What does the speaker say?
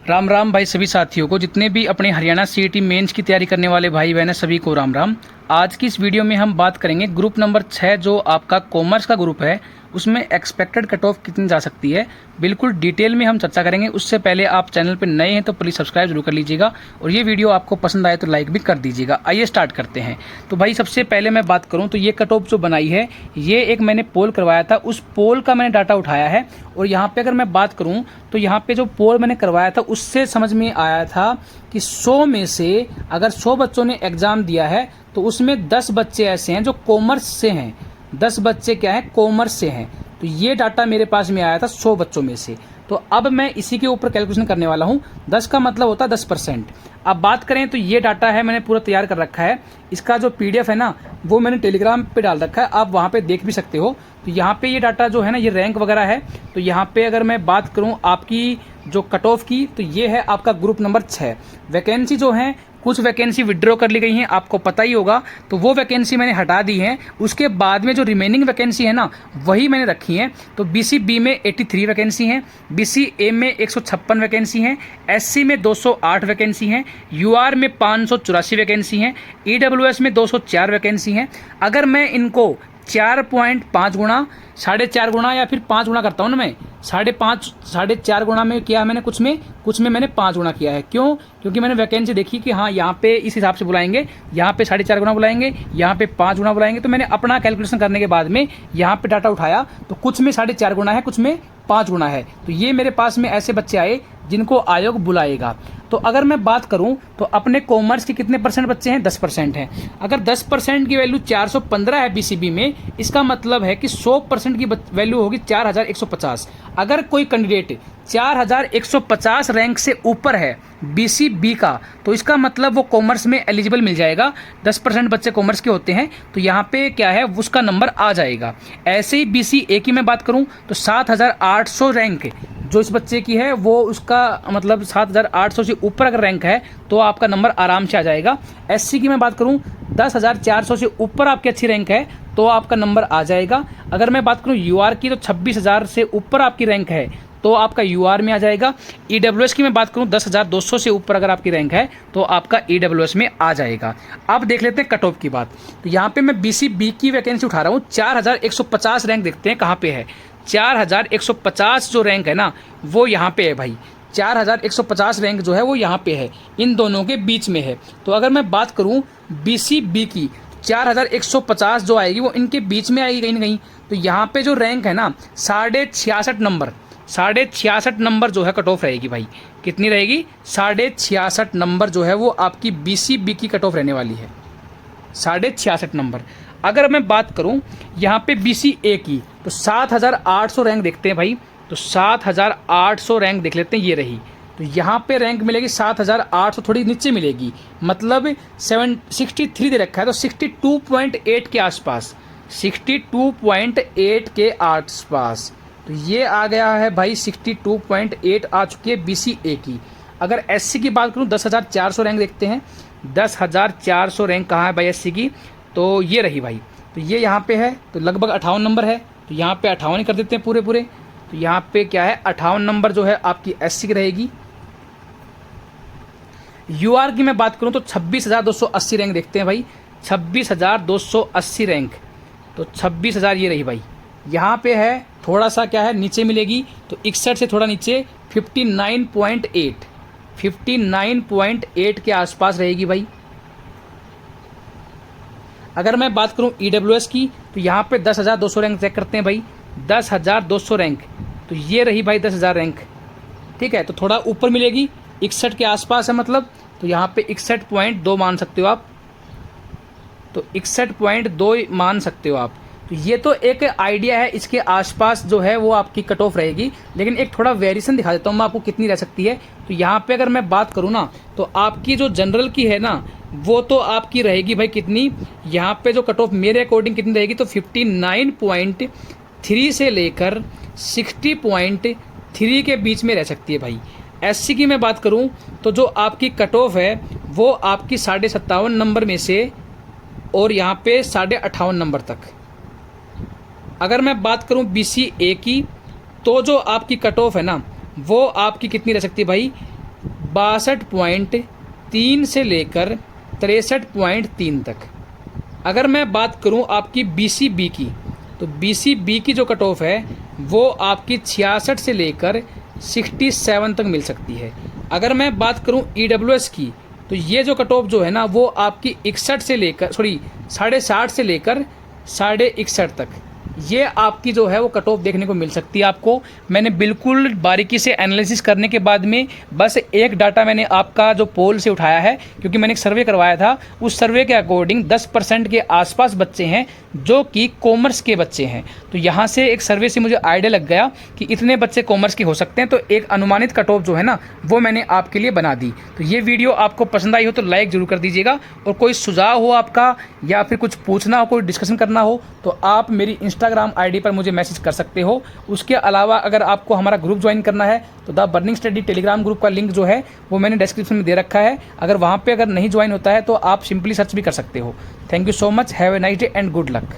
राम राम भाई सभी साथियों को, जितने भी अपने हरियाणा सीईटी मेंस की तैयारी करने वाले भाई बहन हैं सभी को राम राम। आज की इस वीडियो में हम बात करेंगे ग्रुप नंबर 6 जो आपका कॉमर्स का ग्रुप है उसमें एक्सपेक्टेड कट ऑफ कितनी जा सकती है, बिल्कुल डिटेल में हम चर्चा करेंगे। उससे पहले आप चैनल पर नए हैं तो प्लीज़ सब्सक्राइब जरूर कर लीजिएगा और ये वीडियो आपको पसंद आए तो लाइक भी कर दीजिएगा। आइए स्टार्ट करते हैं। तो भाई सबसे पहले मैं बात करूं तो ये कट ऑफ जो बनाई है ये एक मैंने पोल करवाया था, उस पोल का मैंने डाटा उठाया है। और यहाँ पे अगर मैं बात करूं तो यहाँ पे जो पोल मैंने करवाया था उससे समझ में आया था कि 100 में से अगर 100 बच्चों ने एग्जाम दिया है तो उसमें 10 बच्चे ऐसे हैं जो कॉमर्स से हैं, 10 बच्चे क्या हैं कॉमर्स से हैं। तो ये डाटा मेरे पास में आया था 100 बच्चों में से। तो अब मैं इसी के ऊपर कैलकुलेशन करने वाला हूँ। 10 का मतलब होता है 10%। अब बात करें तो ये डाटा है मैंने पूरा तैयार कर रखा है। इसका जो पीडीएफ है ना वो मैंने टेलीग्राम पे डाल रखा है, आप वहाँ पे देख भी सकते हो। तो यहाँ पे ये डाटा जो है ना ये रैंक वगैरह है। तो यहाँ पे अगर मैं बात करूँ आपकी जो कट ऑफ की तो ये है आपका ग्रुप नंबर 6। वैकेंसी जो है कुछ वैकेंसी विड्रॉ कर ली गई हैं, आपको पता ही होगा। तो वो वैकेंसी मैंने हटा दी है। उसके बाद में जो रिमेनिंग वैकेंसी है ना वही मैंने रखी है। तो बीसी बी में 83 वैकेंसी हैं, बीसी ए में 156 वैकेंसी हैं, एससी में 208 वैकेंसी हैं, यूआर में 584 वैकेंसी हैं, ईडब्ल्यूएस में 204 वैकेंसी हैं। अगर मैं इनको 4.5 गुना 4.5 गुना या फिर 5 गुना करता हूँ ना, मैं 4.5 गुना में किया है मैंने, कुछ में मैंने 5 गुना किया है। क्यों? क्योंकि मैंने वैकेंसी देखी कि हाँ यहाँ पे इस हिसाब से बुलाएंगे, यहाँ पे 4.5 गुना बुलाएंगे, यहाँ पे 5 गुना बुलाएंगे। तो मैंने अपना कैलकुलेशन करने के बाद में यहाँ पे डाटा उठाया तो कुछ में 4.5 गुना है, कुछ में 5 गुना है। तो ये मेरे पास में ऐसे बच्चे आए जिनको आयोग बुलाएगा। तो अगर मैं बात करूं तो अपने कॉमर्स के कितने परसेंट बच्चे हैं? 10% हैं। अगर 10% की वैल्यू 415 है बीसीबी में, इसका मतलब है कि 100% की वैल्यू होगी 4150। अगर कोई कैंडिडेट 4150 रैंक से ऊपर है बीसीबी का तो इसका मतलब वो कॉमर्स में एलिजिबल मिल जाएगा। 10% बच्चे कॉमर्स के होते हैं तो यहाँ पे क्या है उसका नंबर आ जाएगा। ऐसे ही बीसी ए की मैं बात करूँ तो 7800 रैंक जो इस बच्चे की है वो उसका मतलब 7800 से ऊपर अगर रैंक है तो आपका नंबर आराम से आ जाएगा। एससी की मैं बात करूं 10400 से ऊपर आपकी अच्छी रैंक है तो आपका नंबर आ जाएगा। अगर मैं बात करूं यूआर की तो 26000 से ऊपर आपकी रैंक है तो आपका यूआर में आ जाएगा। ईडब्ल्यूएस की मैं बात करूं 10200 से ऊपर अगर आपकी रैंक है तो आपका ईडब्ल्यूएस में आ जाएगा। अब देख लेते हैं कट ऑफ की बात। तो यहाँ पे मैं बीसीबी की वैकेंसी उठा रहा हूँ। 4150 रैंक देखते हैं कहाँ पे है। 4150 जो रैंक है ना वो यहाँ पे है भाई। 4150 रैंक जो है वो यहाँ पे है, इन दोनों के बीच में है। तो अगर मैं बात करूँ बीसीबी की 4150 जो आएगी वो इनके बीच में आएगी कहीं ना कहीं। तो यहाँ पे जो रैंक है ना 66.5 नंबर जो है कट ऑफ रहेगी भाई। कितनी रहेगी? 66.5 नंबर जो है वो आपकी बीसीबी की कट ऑफ रहने वाली है, 66.5 नंबर। अगर मैं बात करूं यहाँ पे बीसी ए की तो 7800 रैंक देखते हैं भाई। तो 7800 रैंक देख लेते हैं, ये रही। तो यहाँ पे रैंक मिलेगी 7800, थोड़ी नीचे मिलेगी, मतलब 63 दे रखा है तो 62.8 के आसपास, 62.8 के आसपास। तो ये आ गया है भाई, 62.8 आ चुकी है बीसी ए की। अगर एससी की बात करूँ 10400 रैंक देखते हैं। 10400 रैंक कहाँ है भाई एससी की? तो ये रही भाई। तो ये यहाँ पे है तो लगभग 58 नंबर है। तो यहाँ पे 58 ही कर देते हैं पूरे। तो यहाँ पे क्या है 58 नंबर जो है आपकी एससी की रहेगी। यूआर की मैं बात करूँ तो 26,280 रैंक देखते हैं भाई। 26,280 रैंक, तो 26,000 ये रही भाई। यहाँ पे है थोड़ा सा क्या है नीचे मिलेगी तो 61 से थोड़ा नीचे 59.8 के आसपास रहेगी भाई। अगर मैं बात करूं ईडब्ल्यूएस की तो यहाँ पे 10,200 रैंक चेक करते हैं भाई। 10,200 रैंक, तो ये रही भाई 10,000 रैंक। ठीक है, तो थोड़ा ऊपर मिलेगी, 61 के आसपास है मतलब। तो यहाँ पे 61.2 मान सकते हो आप। तो 61.2 मान सकते हो आप। तो ये तो एक आइडिया है, इसके आसपास जो है वो आपकी कट ऑफ रहेगी। लेकिन एक थोड़ा वेरिएशन दिखा देता हूँ मैं आपको कितनी रह सकती है। तो यहाँ पे अगर मैं बात करूँ ना तो आपकी जो जनरल की है ना वो तो आपकी रहेगी भाई कितनी, यहाँ पे जो कट ऑफ मेरे अकॉर्डिंग कितनी रहेगी तो 59.3 से लेकर 60.3 के बीच में रह सकती है भाई। एससी की मैं बात करूँ तो जो आपकी कट ऑफ है वो आपकी 57.5 नंबर में से और यहाँ पे 58.5 नंबर तक। अगर मैं बात करूं बीसी ए की तो जो आपकी कट ऑफ है ना वो आपकी कितनी रह सकती है भाई 62.3 से लेकर 63.3 तक। अगर मैं बात करूं आपकी BCB की, तो BCB की जो कट ऑफ है वो आपकी 66 से लेकर 67 तक मिल सकती है। अगर मैं बात करूं EWS की, तो ये जो कट ऑफ जो है ना वो आपकी 61 से लेकर 60.5 से लेकर 61.5 तक, ये आपकी जो है वो कट ऑफ देखने को मिल सकती है आपको। मैंने बिल्कुल बारीकी से एनालिसिस करने के बाद में बस एक डाटा मैंने आपका जो पोल से उठाया है, क्योंकि मैंने एक सर्वे करवाया था। उस सर्वे के अकॉर्डिंग 10% के आसपास बच्चे हैं जो कि कॉमर्स के बच्चे हैं। तो यहाँ से एक सर्वे से मुझे आइडिया लग गया कि इतने बच्चे कॉमर्स के हो सकते हैं। तो एक अनुमानित कट ऑफ जो है ना वो मैंने आपके लिए बना दी। तो ये वीडियो आपको पसंद आई हो तो लाइक ज़रूर कर दीजिएगा, और कोई सुझाव हो आपका या फिर कुछ पूछना हो, कोई डिस्कशन करना हो, तो आप मेरी इंस्टाग्राम आईडी पर मुझे मैसेज कर सकते हो। उसके अलावा अगर आपको हमारा ग्रुप ज्वाइन करना है तो the burning study Telegram group का लिंक जो है वो मैंने डिस्क्रिप्शन में दे रखा है। अगर वहाँ पे अगर नहीं ज्वाइन होता है तो आप सिंपली सर्च भी कर सकते हो। Thank you so much, have a nice day and good luck.